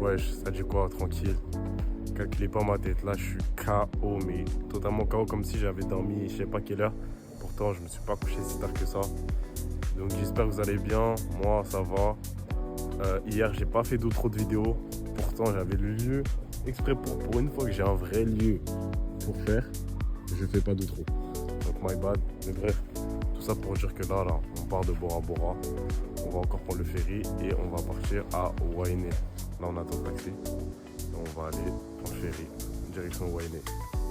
wesh, ça dit quoi, tranquille. Calculez pas ma tête, là je suis KO, mais totalement KO, comme si j'avais dormi je sais pas quelle heure. Pourtant je me suis pas couché si tard que ça. Donc j'espère que vous allez bien, moi ça va. Hier j'ai pas fait trop de vidéos, pourtant j'avais le lieu exprès pour une fois que j'ai un vrai lieu pour faire, je fais pas de trop. Donc my bad, mais bref, tout ça pour dire que là on part de Bora Bora, on va encore prendre le ferry et on va partir à Wainé. Là on attend le taxi, et on va aller prendre le ferry direction Wainé.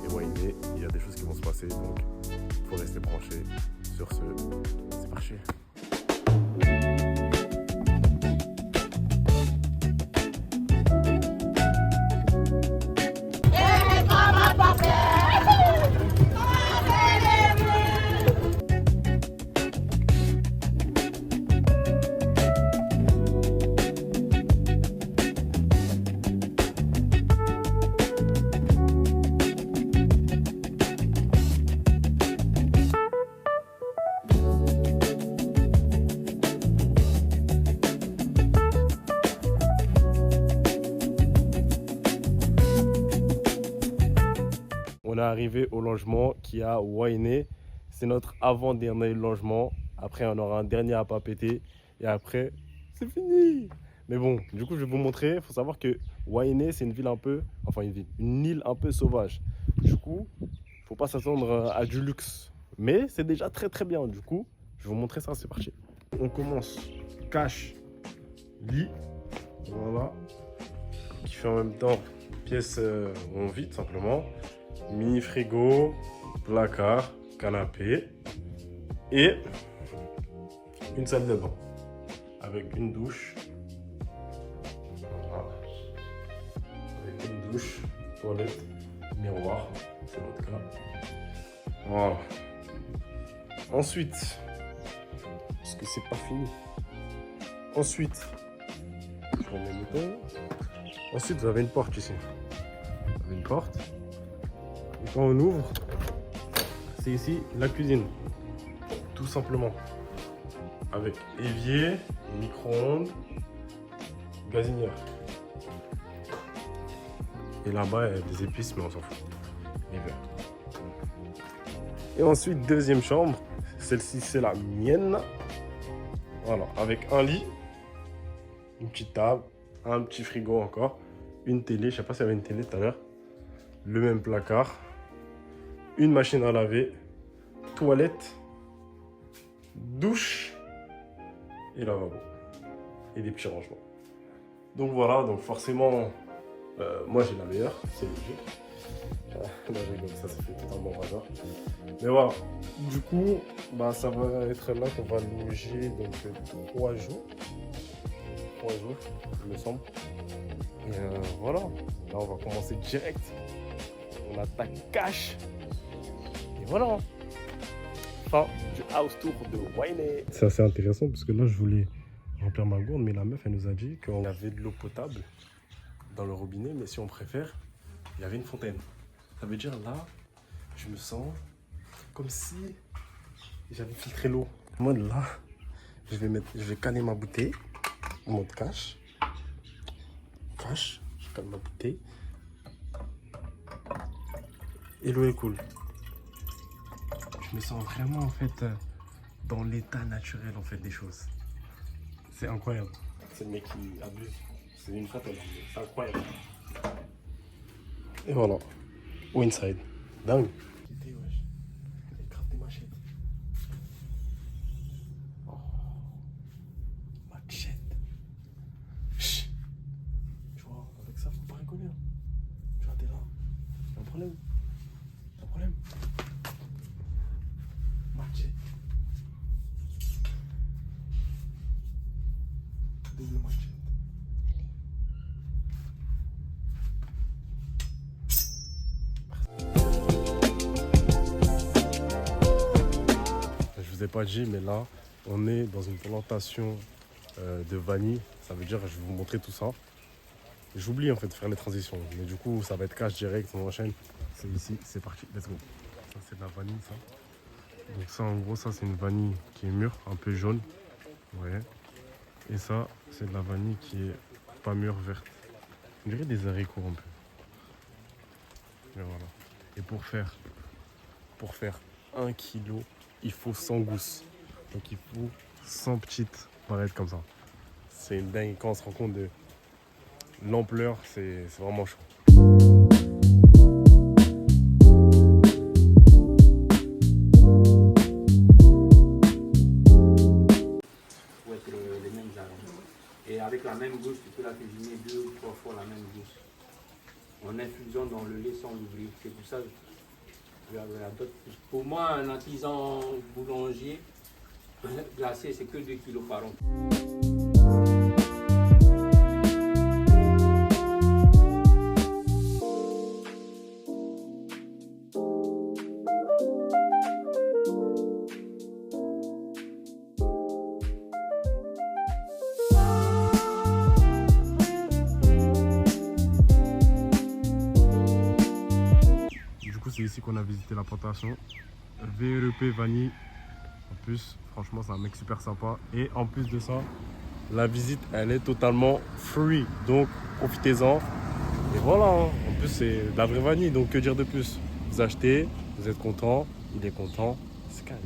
Et Wainé, il y a des choses qui vont se passer, donc il faut rester branché. Sur ce, c'est parti. On est arrivé au logement qui est à Wainé. C'est notre avant-dernier logement. Après, on aura un dernier à pas péter. Et après, c'est fini. Mais bon, du coup, je vais vous montrer. Il faut savoir que Wainé, c'est une ville un peu... Enfin, une île un peu sauvage. Du coup, il ne faut pas s'attendre à du luxe. Mais c'est déjà très très bien. Du coup, je vais vous montrer ça. C'est parti. On commence. Cache. Lit. Voilà. Qui fait en même temps pièce où on vit, tout simplement. Mini frigo, placard, canapé et une salle de bain avec une douche. Voilà. Avec une douche, toilette, miroir, c'est notre cas. Voilà. Ensuite, parce que c'est pas fini. Ensuite, je remets le bouton. Ensuite, vous avez une porte ici. Vous avez une porte. Et quand on ouvre, c'est ici la cuisine, tout simplement. Avec évier, micro-ondes, gazinière. Et là-bas, il y a des épices, mais on s'en fout. Et ensuite, deuxième chambre. Celle-ci, c'est la mienne. Voilà, avec un lit, une petite table, un petit frigo encore, une télé. Je sais pas s'il y avait une télé tout à l'heure. Le même placard. Une machine à laver, toilette, douche et lavabo. Et des petits rangements. Donc voilà, donc forcément, moi j'ai la meilleure, c'est léger. Là je rigole, ça fait totalement hasard. Mais voilà, du coup, bah, ça va être là qu'on va loger donc 3 jours. 3 jours, il me semble. Et voilà, là on va commencer direct. On attaque cash. Et voilà, fin du house tour de Wainé. C'est assez intéressant parce que là je voulais remplir ma gourde, mais la meuf elle nous a dit qu'on avait de l'eau potable dans le robinet, mais si on préfère, il y avait une fontaine. Ça veut dire là, je me sens comme si j'avais filtré l'eau. En mode là, je vais canner ma bouteille en mode cash. Cash, je canne ma bouteille. Et l'eau est cool. Je me sens vraiment en fait dans l'état naturel en fait des choses. C'est incroyable. C'est le mec qui abuse. C'est une fontaine. C'est incroyable. Et voilà. Inside. Dingue. Quittez, wesh. Écrase des machettes. Oh. Machette. Chut. Tu vois, avec ça, faut pas rigoler. Hein. Tu vois, t'es là. Y'a un problème. Y'a un problème. Machette. Double machette. Je vous ai pas dit, mais là, on est dans une plantation de vanille. Ça veut dire, je vais vous montrer tout ça. J'oublie en fait de faire les transitions, mais du coup, ça va être cash direct, on enchaîne. C'est ici, c'est parti, let's go. Ça, c'est de la vanille, ça. Donc ça, en gros, ça, c'est une vanille qui est mûre, un peu jaune. Vous voyez. Et ça, c'est de la vanille qui est pas mûre, verte. On dirait des haricots un peu. Et voilà. Et pour faire 1 kilo, il faut 100 gousses. Donc il faut 100 petites barrettes comme ça. C'est une dingue. Quand on se rend compte de l'ampleur, c'est vraiment chaud. Pour être les mêmes arômes. Et avec la même gousse, tu peux la cuisiner 2 ou 3 fois la même gousse. En infusant dans le lait sans l'oubli. C'est pour ça que je la dote plus. Pour moi, un artisan boulanger glacé, c'est que 2 kilos par an. Du coup, c'est ici qu'on a visité la plantation. VREP Vanille. En plus, franchement, c'est un mec super sympa. Et en plus de ça, la visite, elle est totalement free. Donc, profitez-en. Et voilà, hein. En plus, c'est de la vraie vanille. Donc, que dire de plus? Vous achetez, vous êtes content, il est content. C'est calme.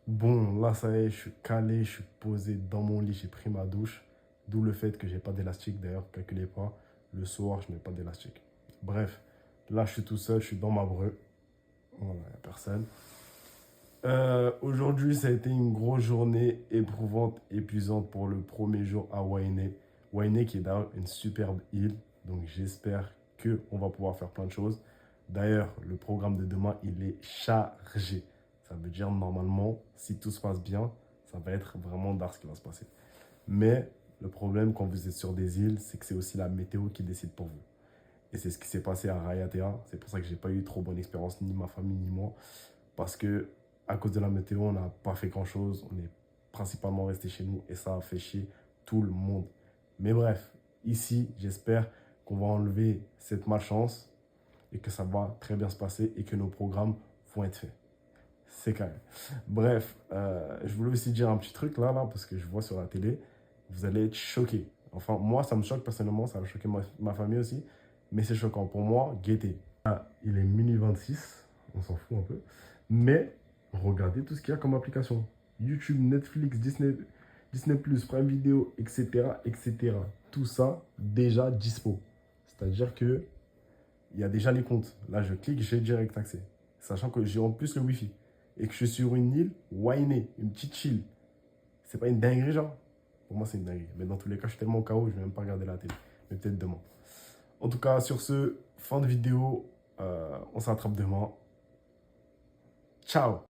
Bon, là, ça y est, je suis calé, je suis posé dans mon lit, j'ai pris ma douche. D'où le fait que j'ai pas d'élastique, d'ailleurs, calculez pas. Le soir, je mets pas d'élastique. Bref, là, je suis tout seul, je suis dans ma breu. Voilà, il n'y a personne. Aujourd'hui, ça a été une grosse journée éprouvante, épuisante pour le premier jour à Wainé. Wainé qui est d'ailleurs une superbe île. Donc, j'espère qu'on va pouvoir faire plein de choses. D'ailleurs, le programme de demain, il est chargé. Ça veut dire, normalement, si tout se passe bien, ça va être vraiment d'art ce qui va se passer. Mais le problème quand vous êtes sur des îles, c'est que c'est aussi la météo qui décide pour vous. Et c'est ce qui s'est passé à Rayatea. C'est pour ça que j'ai pas eu trop bonne expérience, ni ma famille, ni moi. Parce que à cause de la météo, on n'a pas fait grand-chose. On est principalement resté chez nous et ça a fait chier tout le monde. Mais bref, ici, j'espère qu'on va enlever cette malchance et que ça va très bien se passer et que nos programmes vont être faits. C'est quand même. Bref, je voulais aussi dire un petit truc là, parce que je vois sur la télé, vous allez être choqués. Enfin, moi, ça me choque personnellement, ça va choquer ma famille aussi, mais c'est choquant. Pour moi, guettez. Ah, il est minuit 26, on s'en fout un peu, mais regardez tout ce qu'il y a comme application. YouTube, Netflix, Disney+, Prime Video, etc., etc. Tout ça, déjà dispo. C'est-à-dire que il y a déjà les comptes. Là, je clique, j'ai direct accès. Sachant que j'ai en plus le Wi-Fi. Et que je suis sur une île, Wainé, une petite chill. C'est pas une dinguerie, genre? Pour moi, c'est une dinguerie. Mais dans tous les cas, je suis tellement au chaos, je vais même pas regarder la télé. Mais peut-être demain. En tout cas, sur ce, fin de vidéo. On se rattrape demain. Ciao!